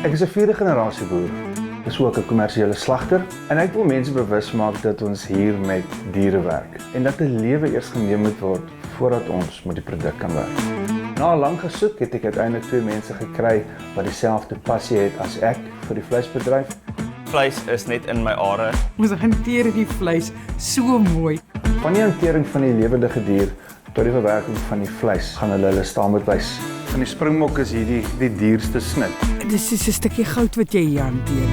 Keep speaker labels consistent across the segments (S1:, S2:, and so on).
S1: Ek is 'n 4de generasie boer. Ek is ook 'n kommersiële slagter en ek wil mense bewus maak dat ons hier met diere werk en dat 'n lewe eers geneem moet word voordat ons met die produk kan werk. Na lang gesoek het ek uiteindelik 2 mense gekry wat dieselfde passie het as ek vir die vleisbedryf.
S2: Vleis is net in my are.
S3: Ons hanteer die vleis so mooi.
S1: Van die hantering van die lewendige dier tot die verwerking van die vleis gaan hulle staan met wys. Van die springbok is hierdie die duurste snit.
S3: Dis 'n stukkie goud wat jy hier hanteer.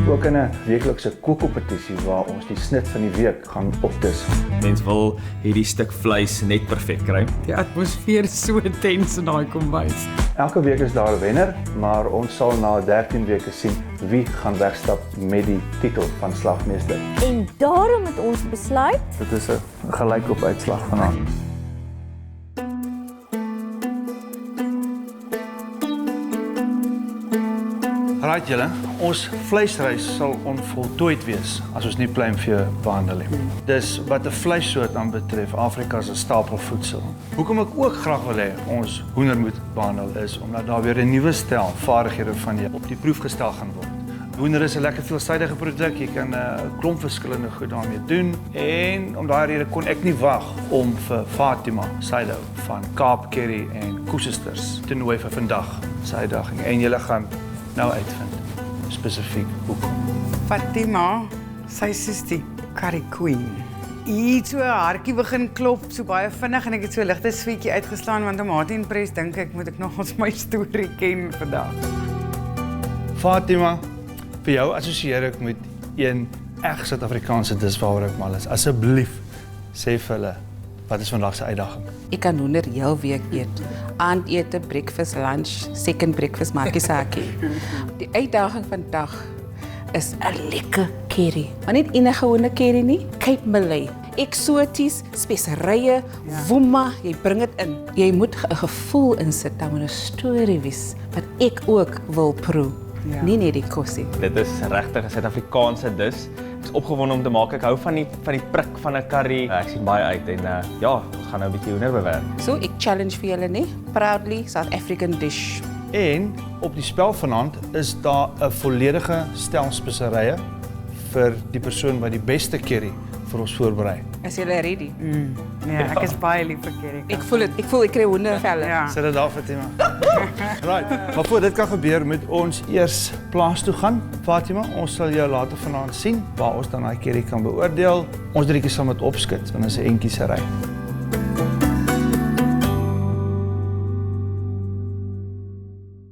S1: Ook in 'n weeklikse kookkompetisie waar ons die snit van die week gaan opdis.
S2: Mens wil hierdie stuk vleis net perfek kry.
S3: Die atmosfeer is so intens in daai kombuis.
S1: Elke week is daar 'n wenner, maar ons sal na 13 weke sien wie gaan wegstap met die titel van slagmeester.
S4: En daarom het ons besluit.
S1: Dit is 'n gelykop uitslag vanaand. Right julle, ons vleisreis sal onvoltooid wees as ons nie pluimvee behandel nie. Dis wat 'n vleissoort aanbetref, Afrika se stapelvoedsel. Hoekom ek ook graag wil hê ons hoender moet behandel is omdat daar weer 'n nuwe stel vaardighede van jou op die proef gestel gaan word. Hoender is 'n lekker veelsidige produk, jy kan 'n klomp verskillende goed daarmee doen en om daai rede kon ek nie wag om vir Fatima Silo van Kaap Curry en Koesesters te nooi vir vandag se uitdaging en julle gaan nou uitvind spesifiek hoekom.
S3: Fatima, sy is die curry queen. Iets so 'n hartjie begin klop, so baie vinnig en ek het so ligte sweetjie uitgeslaan want om haar te impress dink ek moet ek nog ons my storie ken vandag.
S1: Fatima, vir jou assosieer ek met een reg Suid-Afrikaanse dis waaroor ek mal is. Asseblief sê vir hulle, wat is vandag se uitdaging?
S5: Ek kan hoender heel week eet. Aandete, breakfast, lunch, second breakfast, maakie saakie. Die uitdaging vandag is 'n lekker curry. Maar nie enige hoender curry nie, Cape Malay. Eksoties, speserye, woema, jy bring dit in. Jy moet 'n gevoel insit, dan moet 'n storie wees wat ek ook wil proe. Ja. Nie net die kosie.
S2: Dit is regtig 'n Suid-Afrikaanse dis. Ek is opgewonde om te maak. Ek hou van die prik van 'n curry. Ek sien baie uit en ja, ons gaan nou 'n bietjie hoender bewerk.
S5: So ek challenge vir julle nie. Proudly South African dish.
S1: En op die spel vanaand is daar 'n volledige stel speserye vir die persoon wat die beste curry vir ons voorberei.
S5: Is julle ready?
S3: Ja, ek is baie lief vir curry.
S5: Ek voel dit. Ek voel ek kry hoendervelle.
S3: Ja.
S1: Sit dit daar, Fatima. Right. Maar voor dit kan gebeur, moet ons eers plaas toe gaan. Fatima, ons sal jou later vanaand sien waar ons dan daai curry kan beoordeel. Ons drietjie sal met opskit, want dit is 'n entjie se ry.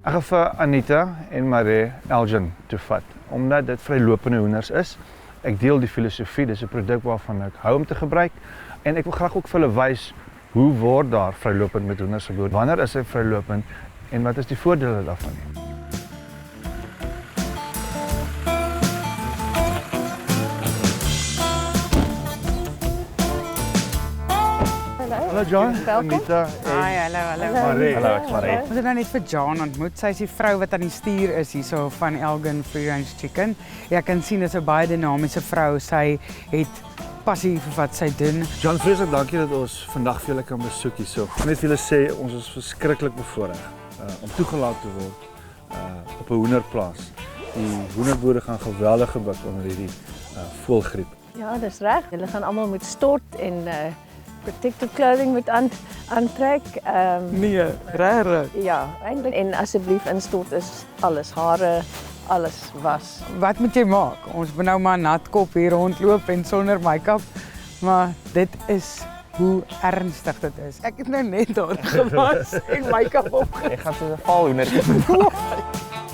S1: Ek gaan vir Anita en Marie Elgin toe vat, omdat dit vrylopende hoenders is. Ek deel die filosofie, dis 'n produk waarvan ek hou om te gebruik en ek wil graag ook vir hulle wys hoe word daar vrylopend met hoenders geboer. Wanneer is hy vrylopend en wat is die voordele daarvan? Hallo John, Anita en
S3: Hallo.
S1: Marie.
S2: Hallo, ek is Marie.
S3: Ons het nou net vir Jan ontmoet. Sy is die vrou wat aan die stuur is hierso van Elgin Free Range Chicken. Jy kan sien dit is 'n baie dinamiese vrou. Sy het passie vir wat sy doen.
S1: John, vreeslik dankie dat ons vandag vir julle kan besoek hierso. Net vir julle sê ons is verskriklik bevoorreg om toegelaat te word op 'n hoenderplaas. Die hoenderboere gaan geweldig gebuk onder hierdie voëlgriep.
S4: Ja, dis reg. Hulle gaan almal moet stort en protective clothing moet aantrek.
S3: Nee, regtig.
S4: Ja, eintlik. En asseblief instort is alles, hare, alles was.
S3: Wat moet jy maak? Ons moet nou maar nat kop hier rondloop en sonder make-up, maar dit is hoe ernstig dit is. Ek het nou net daar gewas en make-up opgedoen.
S2: Ek gaan soos 'n valhoender.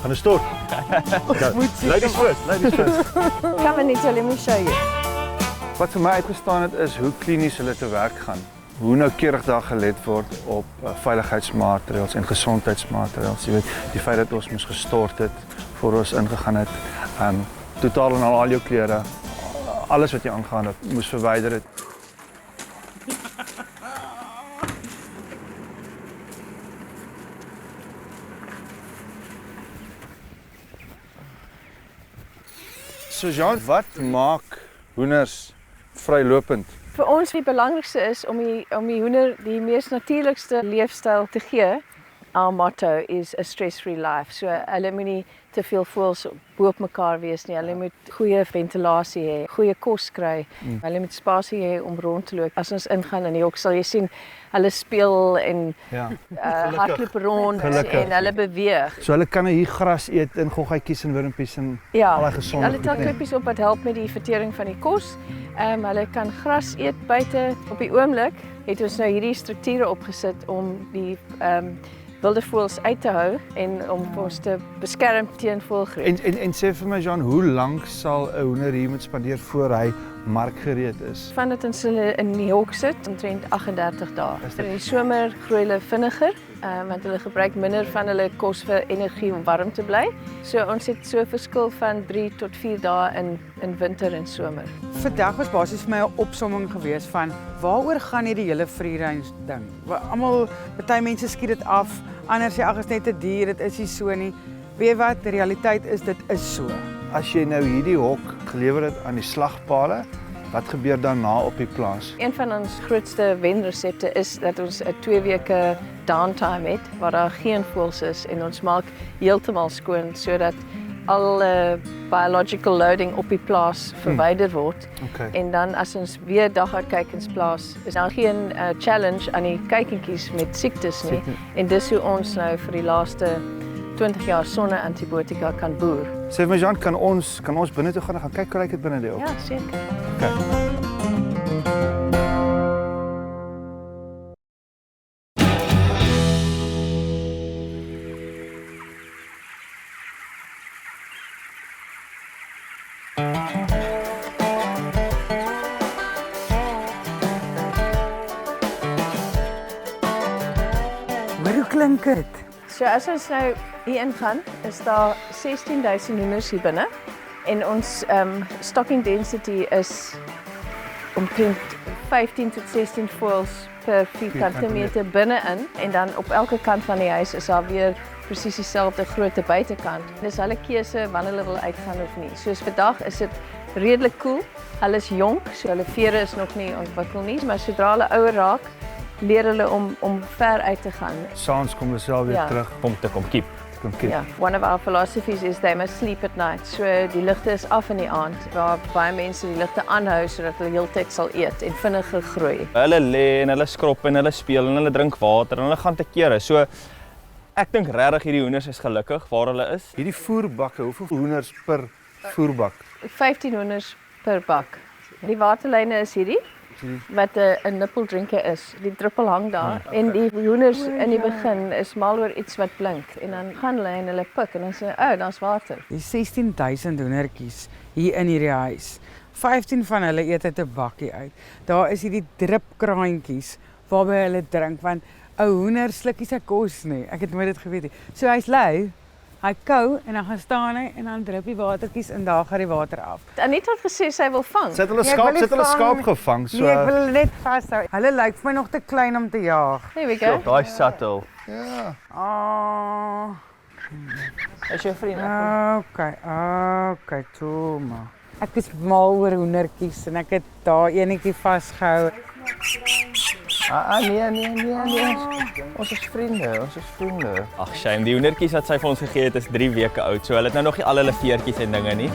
S1: Gaan ons stort. Ladies first.
S4: Come Anita, let me show you.
S1: Wat vir my uitgestaan het is hoe klinies hulle te werk gaan. Hoe noukeurig daar gelet word op veiligheidsmaatreëls en gesondheidsmaatreëls. Jy weet, die feit dat ons moes gestort het voor ons ingegaan het, totaal en al jou klere, alles wat jy aangaan het, moes verwyder het. So Jean, wat maak hoenders vrylopend?
S4: Vir ons die belangrikste is om die hoender die mees natuurlikste leefstyl te gee our motto is a stress-free life. So hulle moet nie te veel voels bo op mekaar wees nie. Hulle moet goeie ventilasie hê, goeie kos kry. Hulle moet spasie hê om rond te loop. As ons ingaan in die hok sal jy sien hulle speel en hardloop rond en hulle beweeg.
S1: So hulle kan hier gras eet in goggetjies en wurmpies en
S4: Ja,
S1: al die gesonde
S4: hulle tel klippies op wat help met die vertering van die kos. Hulle kan gras eet buite. Op die oomblik het ons nou hierdie strukture opgesit om die wilde voëls uit te hou en om ons te beskerm teen voëlgriep.
S1: En sê vir my Jean, hoe lank sal 'n hoender hier moet spandeer voor hy markgereed is?
S4: Vandat ons hulle in die hok sit, omtrent 38 dae. In die somer groei hulle vinniger, want hulle gebruik minder van hulle kos vir energie om warm te bly. So ons het so 'n verskil van 3 tot 4 dae in winter en somer.
S3: Vandag was basies vir my 'n opsomming geweest van waaroor gaan hierdie hele free range ding. Almal, party mense skiet dit af, ander sê ag is net 'n dier, dit is nie so nie. Weet jy wat, die realiteit is dit is so.
S1: As jy nou hierdie hok gelewer het aan die slagpale, wat gebeur daarna op die plaas?
S4: Een van ons grootste wenresepte is dat ons 'n 2 weke downtime het waar daar geen voëls is en ons maak heeltemal skoon sodat alle biological loading op die plaas verwyder word.
S1: Okay.
S4: En dan as ons weer daguitkykens plaas, is daar geen challenge aan die kykentjies met siektes nie. En dis hoe ons nou vir die laaste 20 jaar sonder antibiotika kan boer.
S1: Sê vir my Jean, kan ons binne toe gaan en gaan kyk hoe lyk dit binne die hok?
S4: Ja, seker.
S1: Okay.
S3: Hoe klink dit?
S4: So as ons nou hier ingaan, is daar 16,000 hoenders hier binne en ons stocking density is omtrent 15 tot 16 voëls per vierkante meter binne-in en dan op elke kant van die huis is daar weer presies dieselfde grootte buitekant. Dis hulle keuse wanneer hulle wil uitgaan of nie. Soos vandag is dit redelik koel. Hulle is jonk, so hulle vere is nog nie ontwikkel nie, maar sodra hulle ouer raak, leer hulle om ver uit te gaan.
S1: Saans kom hulle self weer terug.
S2: Om te kom kiep.
S4: Yeah, one of our philosophies is they must sleep at night. So die ligte is af in die aand, waar baie mense die ligte aanhou sodat hulle heeltyd sal eet en vinniger groei.
S2: Hulle lê en hulle skrop en hulle speel en hulle drink water en hulle gaan te kere. So ek dink regtig hierdie hoenders is gelukkig waar hulle is.
S1: Hierdie voerbakke, hoeveel hoenders per voerbak?
S4: 15 hoenders per bak. Die waterlyne is hierdie wat 'n nippeldrinker is. Die druppel hang daar en die hoenders in die begin is mal oor iets wat blink en dan gaan hulle en hulle pik en dan sê daar's water.
S3: Die 16,000 hoendertjies hier in hierdie huis. 15 van hulle eet uit 'n bakkie uit. Daar is hierdie dripkraantjies waarby hulle drink want 'n hoender slukkie sy kos nie. Ek het nooit dit geweet nie. So hy's lui. Hy kou en dan gaan staan hy en dan drup die watertjies en daar gaan die water af.
S4: Anita het gesê sy wil vang.
S1: Sy het hulle skaap gevang, so
S3: Nee, ek wil hulle net vashou. Hulle lyk vir my nog te klein om te jaag.
S4: There we go.
S2: Daai subtle.
S1: ja.
S2: Is jou vriend?
S3: Okay, toe maar. Ek is mal oor hoendertjies en ek het daar enetjie vasgehou.
S2: Nee. Ons is vriende. Ag, shame, die hoendertjies wat sy vir ons gegee het is 3 weke oud. So hulle het nou nog nie al hulle veertjies en dinge nie.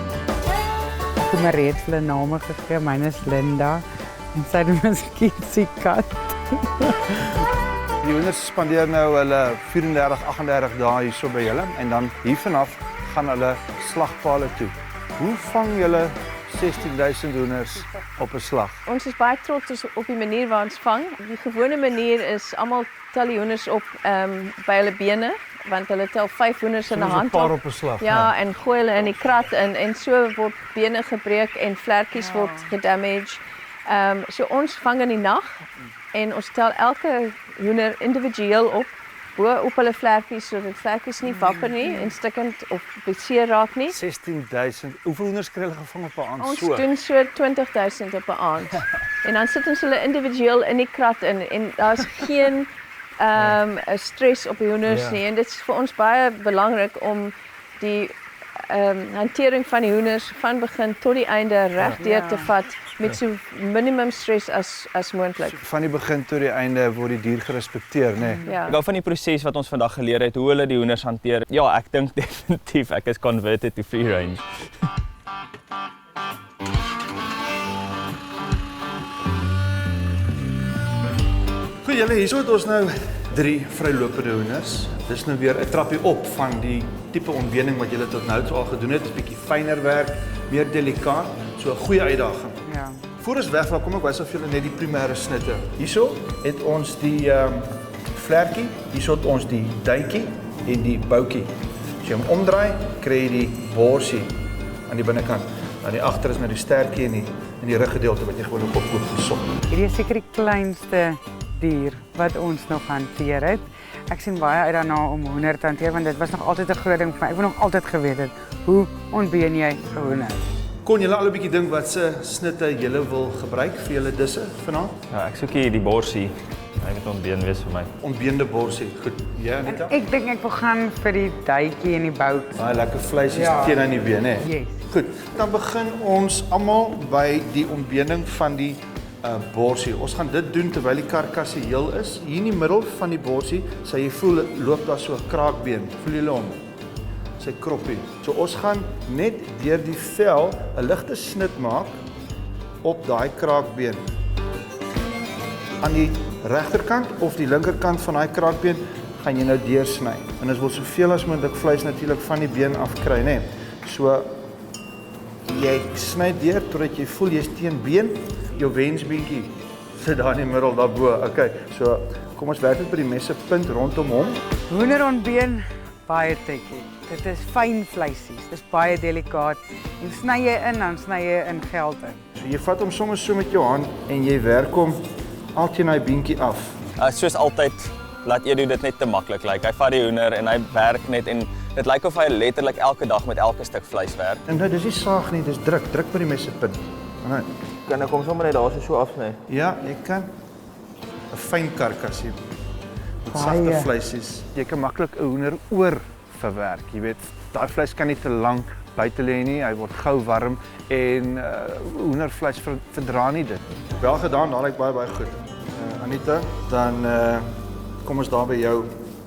S3: Ek het maar reeds hulle name gegee. Myne is Linda en sy noem is Kitsie Kat.
S1: Die hoenders spandeer nou hulle 34, 38 dae hierso by julle en dan hiervanaf gaan hulle slagpale toe. Hoe vang julle 16,000 hoenders op 'n slag?
S4: Ons is baie trots op die manier waarop ons vang. Die gewone manier is almal tel die hoenders op by hulle bene, want hulle tel 5 hoenders in 'n hand
S1: paar op 'n slag.
S4: Ja, en gooi hulle in die krat in en so word bene gebreek en vlekkies word gedamage. So ons vang in die nag en ons tel elke hoender individueel op op hulle vlekkies sodat vlekkies nie wapper nie en stikkend of beseer raak nie.
S1: 16,000. Hoeveel hoenders kry hulle gevang op 'n aand?
S4: Ons doen so 20,000 op 'n aand. En dan sit ons hulle individueel in die krat in en daar's geen stres op die hoenders nie en dit is vir ons baie belangrik om die hantering van die hoenders van begin tot die einde regdeur te vat met so minimum stres as moontlik.
S1: Van die begin tot die einde word die dier gerespekteer, nê? Nee.
S4: Ja.
S2: Ek hou van die proses wat ons vandag geleer het, hoe hulle die hoenders hanteer. Ja, ek dink definitief ek is converted to free range.
S1: Goed julle, hierso het ons nou 3 vrylopende hoenders. Dis nou weer 'n trappie op van die tipe ontbeening wat julle tot nou toe al gedoen het. Dis bietjie fyner werk, meer delikaat, so 'n goeie uitdaging.
S3: Ja.
S1: Voor ons wegval, kom ek wys of julle net die primêre snitte. Hierso het ons die vlerkie, hierso het ons die duitjie en die boutjie. As jy hom omdraai, kry jy die borsie aan die binnekant. Dan die agter is nou die stertjie en die ruggedeelte wat jy gewoonlik opkoop gesop.
S3: Hierdie is seker die kleinste dier wat ons nog hanteer het. Ek sien baie uit daarna om hoender te hanteer want dit was nog altyd 'n groot ding vir my. Ek wou nog altyd geweet het hoe ontbeen jy 'n hoender?
S1: Kon julle al 'n bietjie dink wat se snitte julle wil gebruik vir julle disse vanaand?
S2: Ja, ek soek hier die borsie. Hy moet ontbeen wees vir my.
S1: Ontbeende borsie. Goed. Ja, Anita?
S3: Ek dink ek wil gaan vir die duitjie en die bout.
S1: Baie lekker vleisies
S3: Ja.
S1: teen aan die been, hè?
S3: Yes.
S1: Goed. Dan begin ons almal by die ontbeening van die borsie. Ons gaan dit doen terwyl die karkassie heel is. Hier in die middel van die borsie, sal jy voel loop daar so 'n kraakbeen. Voel julle hom? Sy kroppie. So ons gaan net deur die vel 'n ligte snit maak op daai kraakbeen. Aan die regterkant of die linkerkant van daai kraakbeen gaan jy nou deursny. En ons wil soveel as moontlik vleis natuurlik van die been af kry, né? So jy sny deur totdat jy voel jy's teen been, jou wensbeentjie sit daar in die middel daarbo. Okay, so kom ons werk net by die mes se punt rondom hom.
S3: Hoenderontbeen, baie tricky. Dit is fyn vleisies. Dis baie delikaat. En sny jy in, dan sny jy in geld in.
S1: So jy vat hom sommer so met jou hand en jy werk hom altyd daai beentjie af.
S2: Soos altyd laat Edu dit net te maklik lyk. Hy vat die hoender en hy werk net en dit lyk of hy letterlik elke dag met elke stuk vleis werk.
S1: En nou dis nie saag nie, dis druk by die mes se punt. Alright.
S2: Kan ek hom sommer net daar so afsny?
S1: Ja, jy kan 'n fyn karkassie met
S3: Baie.
S1: sagte vleisies. Jy kan maklik 'n hoender oor verwerk. Jy weet, daai vleis kan nie te lank buite lê nie. Hy word gou warm en hoendervleis verdra nie dit. Wel gedaan, daai lyk baie goed. Anita, dan kom ons daar by jou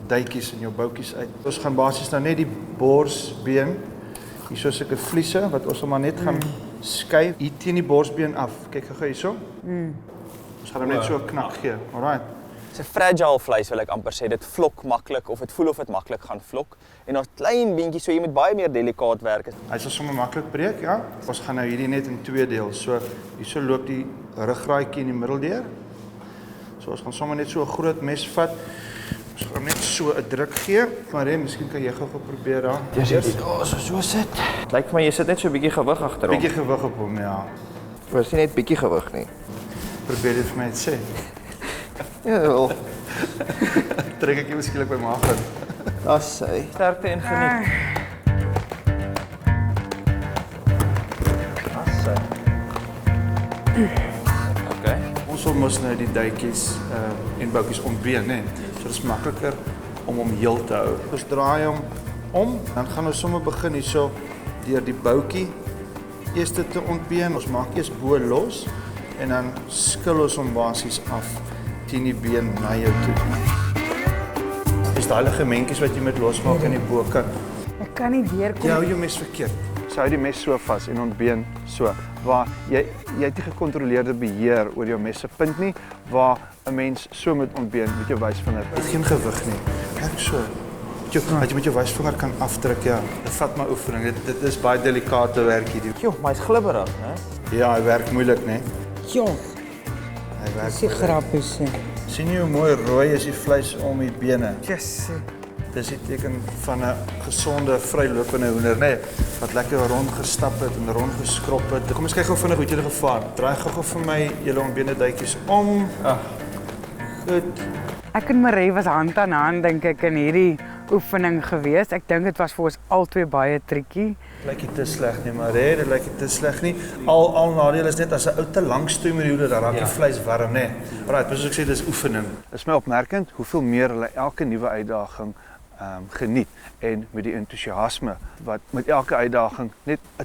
S1: duitjies en jou boutjies uit. Ons gaan basies nou net die borsbeen, hier so sulke vliese wat ons maar net gaan skei hier teen die borsbeen af. Kyk gou hierso. Ons gaan hom net so 'n knak gee. Alraai.
S2: Dis 'n fragile vleis wil ek amper sê. Dit vlok maklik of dit voel of dit maklik gaan vlok. En daar's klein beentjies, so jy moet baie meer delikaat werk.
S1: Hy sal sommer maklik breek, ja. Ons gaan nou hierdie net in 2 deel. So hierso loop die ruggraatjie in die middel deur. So ons gaan sommer net so 'n groot mes vat. Ons gaan net so 'n druk gee. Maar hè, miskien kan jy gou probeer daar.
S2: So sit. Lyk vir my jy sit net so 'n bietjie gewig agter hom.
S1: Bietjie gewig op hom, ja.
S2: Maar is nie net bietjie gewig nie.
S1: Probeer dit vir my net sê.
S2: Ja, wel.
S1: Trek ek jy miskien by my af.
S2: Das sy. Sterkte en geniet. Das sy. Okay.
S1: Ons wil mos nou die duitjies en boutjies ontbeen, né? So dit is makliker om hom heel te hou. Ons draai hom om, dan gaan ons sommer begin hierso deur die boutjie eers te ontbeen. Ons maak eers bo los en dan skil ons hom basies af teen die been na jou toe. Dis daai ligamentjies wat jy met losmaak aan die bokant.
S3: Ek kan nie deurkom.
S1: Jy hou jou mes verkeerd. Sy hou die mes so vas en ontbeen so, waar jy het nie gekontroleerde beheer oor jou mes se punt nie, waar 'n mens so met ontbeen met jou wysvinger. Dit geen gewig nie. Kyk so. Dat jy met jou wysvinger kan afdruk, ja. Dit vat maar oefening. Dit is baie delikate werk hierdie.
S2: Jo, maar hy's glibberig, né?
S1: Ja, hy werk moeilik, né?
S3: Ja,
S1: Hy werk.
S3: dis grappies.
S1: Sien jy hoe mooi rooi is die vleis om die bene?
S3: Yes.
S1: Dis die teken van 'n gesonde, vrylopende hoender, né? Wat lekker rond gestap het en rond geskrop het. Kom ons kyk gou vinnig hoe julle gevaar. Draai gou vir my julle ontbeende duitjies om. Goed.
S3: Ek en Marie was hand aan hand dink ek in hierdie oefening gewees. Ek dink dit was vir ons albei baie tricky.
S1: Lyk nie te sleg nie, maar hè, dit lyk nie te sleg nie. Al nadeel is net as 'n ou te lank stoei met die hoender, dan raak die vleis warm, né? Alraai, soos ek sê, dis oefening. Dit is my opmerkend hoeveel meer hulle elke nuwe uitdaging geniet en met die entoesiasme wat met elke uitdaging net 'n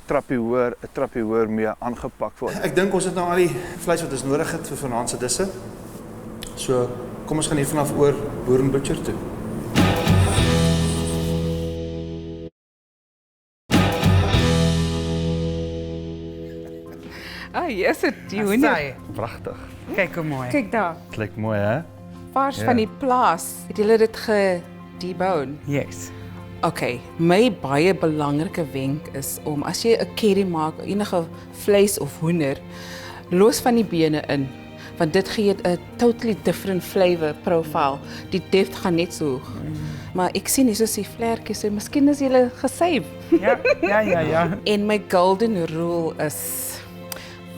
S1: trappie hoër mee aangepak word. Ek dink ons het nou al die vleis wat ons nodig het vir vanaand se disse. So kom ons gaan hier vanaf oor Boer en Butcher toe.
S5: Yes, die hoender.
S1: Pragtig.
S3: Kyk hoe mooi.
S5: Kyk daar,
S1: Dit lyk mooi, hè?
S5: vars van die plaas. Het julle dit gedebone?
S3: Yes.
S5: Okay, my baie belangrike wenk is om as jy 'n curry maak, enige vleis of hoender, los van die bene in, want dit gee 'n totally different flavor profile. Die depth gaan net so hoog. Maar ek sien hier soos die vlekkies, so miskien is julle gesave.
S3: Ja.
S5: En my golden rule is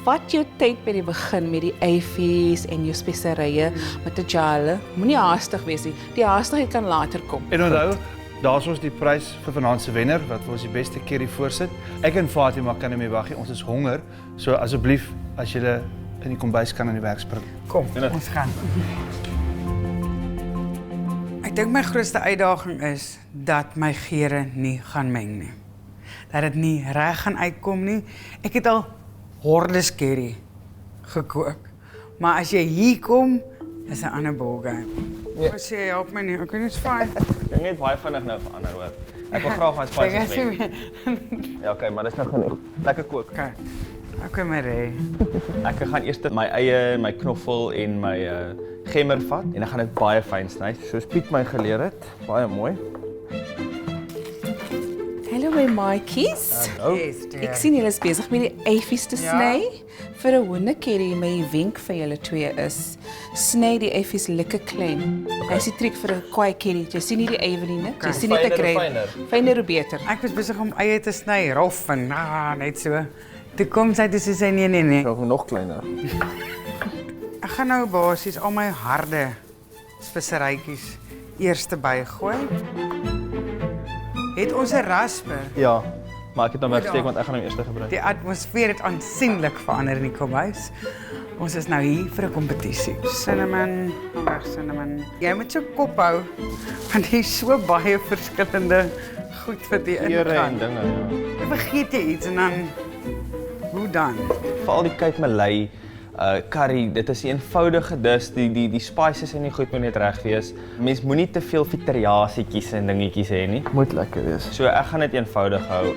S5: vat jou tyd by die begin met die eifies en jou speserye met die jale. Moenie haastig wees nie. Die haastigheid kan later kom.
S1: En onthou, daar's ons die prys vir vanaand se wenner wat vir ons die beste curry voorsit. Ek en Fatima kan nie meer wag nie. Ons is honger. So asseblief as julle in die kombuis kan aan die werk spring.
S3: Kom, ons gaan. Ek dink my grootste uitdaging is dat my geure nie gaan meng nie. Dat dit nie reg gaan uitkom nie. Ek het al hordes curry gekook. Maar as jy hier kom, is 'n ander ballgame. Ja. As jy help my nie, okay, it's fine.
S2: Ek net baie vinnig nou verander hoor. Ek wil graag my spices wen. Ja, okay, maar dis nou genoeg. Lekker kook.
S3: Okay, Marie.
S2: Ek gaan eers my eie, my knoffel en my gemmer vat en dan gaan ek baie fyn sny. Soos Piet my geleer het. Baie mooi.
S5: Hallo my maatjies.
S3: Yes, dear.
S5: Ek sien julle is besig met die eifies te sny. Vir 'n hoendercurry, my wenk vir julle twee is sny die eifies lekker klein. Dis die triek vir 'n kwaai curry. Jy sien nie die eie nie, jy sien nie te kry. Fyner hoe beter.
S3: Ek was besig om eie te sny, rof en net so. Toe kom sy dis sê nee.
S2: Nog kleiner.
S3: Ek gaan nou basies al my harde speserytjies eers bygooi. Het ons 'n rasper?
S2: Ja, maar ek het hom wegsteek want ek gaan hom eers gebruik.
S3: Die atmosfeer het aansienlik verander in die kombuis. Ons is nou hier vir 'n kompetisie. Cinnamon, cinnamon. Jy moet so kop hou want hier is so baie verskillende goed wat hier
S2: Eure en
S3: ingaan.
S2: dinge, ja.
S3: Dan vergeet jy iets en dan hoe dan?
S2: Veral die Cape curry, dit is 'n eenvoudige dis, die spices en die goed moet net reg wees. Mens moenie te veel variasietjies en dingetjies hê nie. Moet lekker wees. So ek gaan dit eenvoudig hou.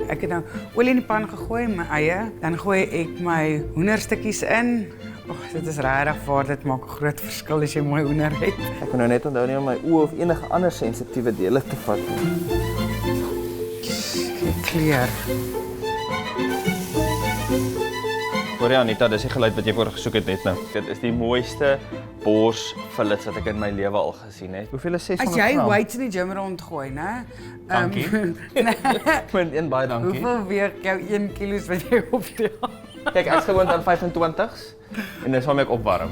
S3: Ek het nou olie in die pan gegooi, my eie, dan gooi ek my hoenderstukkies in. Dit is regtig waar, dit maak 'n groot verskil as jy mooi hoender het.
S2: Ek moet nou net onthou nie om my oë of enige ander sensitiewe dele te vat nie.
S3: Die kleur.
S2: Sorry Anita, dis die geluid wat jy voor gesoek het net nou. Dit is die mooiste bors fillets wat ek in my lewe al gesien het. Hoeveel is 600
S3: As jy
S2: gram?
S3: weights in die gym rondgooi, né?
S2: Dankie. Ek moet een baie dankie.
S3: Hoeveel weeg jou 1 kilo wat jy optel?
S2: Kyk, ek's gewoond aan 25s en dis waarmee ek opwarm.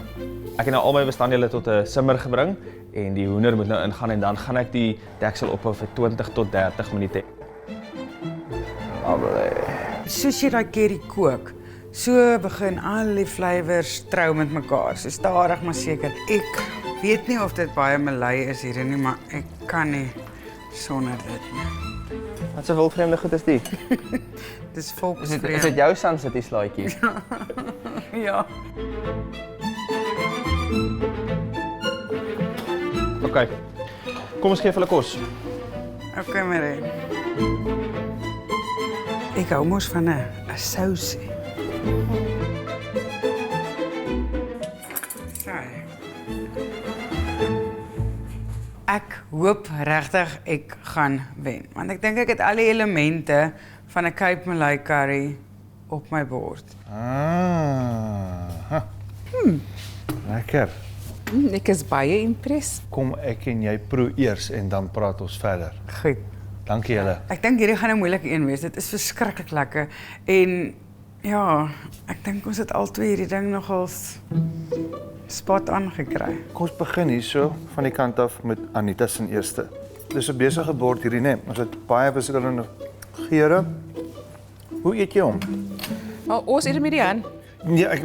S2: Ek het nou al my bestanddele tot 'n simmer gebring en die hoender moet nou ingaan en dan gaan ek die deksel ophou vir 20 tot 30 minute.
S3: Soos jy daai curry kook, so begin al die flavours trou met mekaar. So stadig maar seker. Ek weet nie of dit baie Malay is hier nie, maar ek kan nie sonder dit nie.
S2: Wat so wildvreemde goed is die?
S3: Dis
S2: Is
S3: volksvreemd.
S2: dit jou Sunset slaaitjie?
S3: Ja.
S2: OK. Kom ons gee vir hulle kos.
S3: Okay, Marie. Ek hou mos van 'n sousie. Ek hoop regtig ek gaan wen, want ek dink ek het al die elemente van 'n Cape Malay curry op my bord.
S1: Lekker.
S5: Ek is baie impressed.
S1: Kom ek en jy proe eers en dan praat ons verder.
S3: Goed.
S1: Dankie julle.
S3: Ek dink hierdie gaan 'n moeilike een wees. Dit is verskriklik lekker en ja, ek dink ons het albei hierdie ding nogals spot aangekry.
S1: Kom ons begin hierso van die kant af met Anita se eerste. Dis 'n besige bord hierdie, né? Ons het baie verskillende geure. Hoe eet jy hom?
S5: Maar ons eet met die hand.
S1: Nee, ek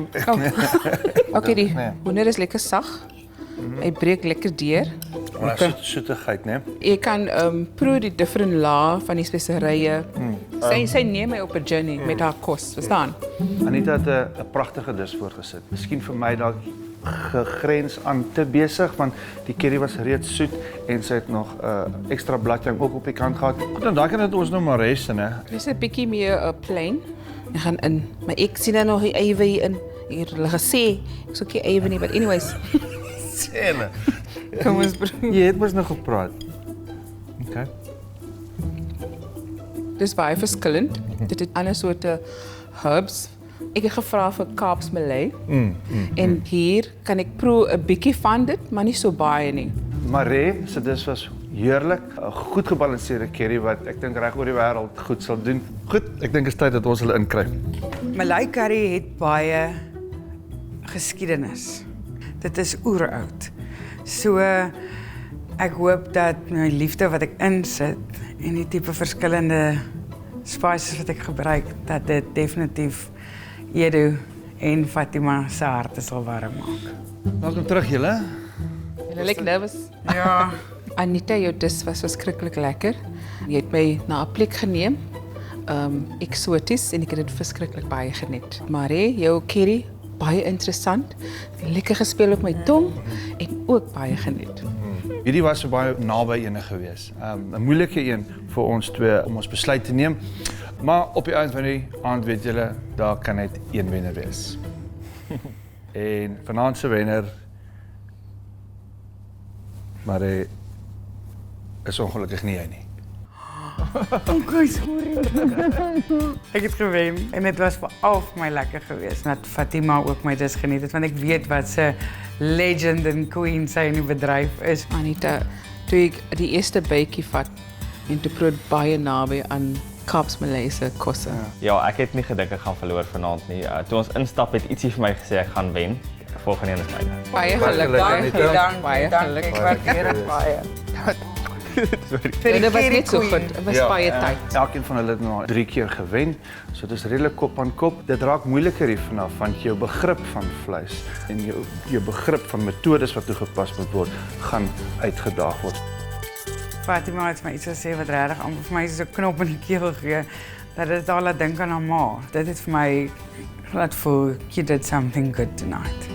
S5: Okay, die
S1: Nee.
S5: hoender is lekker sag. Hy breek lekker deur.
S1: Maar okay. Soetigheid, né?
S5: Jy kan proe die different laag van die speserye. Sy neem my op 'n journey met haar kos, verstaan?
S1: Anita het 'n pragtige dis voorgesit. Miskien vir my dalk gegrens aan te besig, want die curry was reeds soet en sy het nog extra bladjang ook op die kant gehad. Goed, dan daai kan dit ons nou maar res, né?
S5: Dis 'n bietjie meer plain. Ek gaan in, maar ek sien dan nog die eiwe hier in. Hier hulle gesê, ek sou nie eiwe nie, but anyways.
S1: Sene.
S5: Kom ons proe.
S1: Jy het mos nog gepraat. Okay.
S5: Dis baie verskillend. Dit het ander soorte herbs. Ek het gevra vir kaapsmelei. En hier kan ek proe 'n bietjie van dit, maar nie so baie nie.
S1: Maree se dis was heerlik, 'n goed gebalanseerde curry wat ek dink reg oor die wêreld goed sal doen. Goed, ek dink is tyd dat ons hulle inkry.
S3: Malay curry het baie geskiedenis. Dit is oeroud. So ek hoop dat my liefde wat ek insit en die tipe verskillende spices wat ek gebruik, dat dit definitief Edu en Fatima se harte sal warm maak.
S1: Welkom terug julle.
S5: Julle lyk nervous.
S3: Ja.
S5: Anita, jou dis was verskriklik lekker. Jy het my na 'n plek geneem. Eksoties en ek het dit verskriklik baie geniet. Maree, jou curry baie interessant. Lekker gespeel op my tong en ook baie geniet.
S1: Hierdie was so baie naby ene gewees. 'n Moeilike een vir ons twee om ons besluit te neem. Maar op die einde van die aand weet julle, daar kan net een wenner wees. En vanaand se wenner maar is ongelukkig nie jy nie.
S3: Okay, sorry. Ek het gewen en dit was veral vir my lekker geweest dat Fatima ook my dis geniet het, want ek weet wat se legend en queen sy in die bedryf is.
S5: Anita, toe ek die eerste bytjie vat en toe proe baie naby aan Kaapsmalay se kosse.
S2: Ja, ek het nie gedink ek gaan verloor vanaand nie. Toe ons instap het ietsie vir my gesê ek gaan wen. Volgende een is myne.
S5: Baie geluk. Baie geluk.
S3: Ek waardeer dit baie.
S5: En dit was net so goed. Dit was baie tyd.
S1: Elkeen van hulle het nou 3 keer gewen. So dit is redelik kop aan kop. Dit raak moeiliker hier vanaf want jou begrip van vleis en jou begrip van metodes wat toegepas moet word, gaan uitgedaag word.
S3: Fatima het my iets gesê wat regtig amper vir my so 'n knop in die keel gegee dat dit al laat dink aan haar ma. Dit het vir my laat voel you did something good tonight.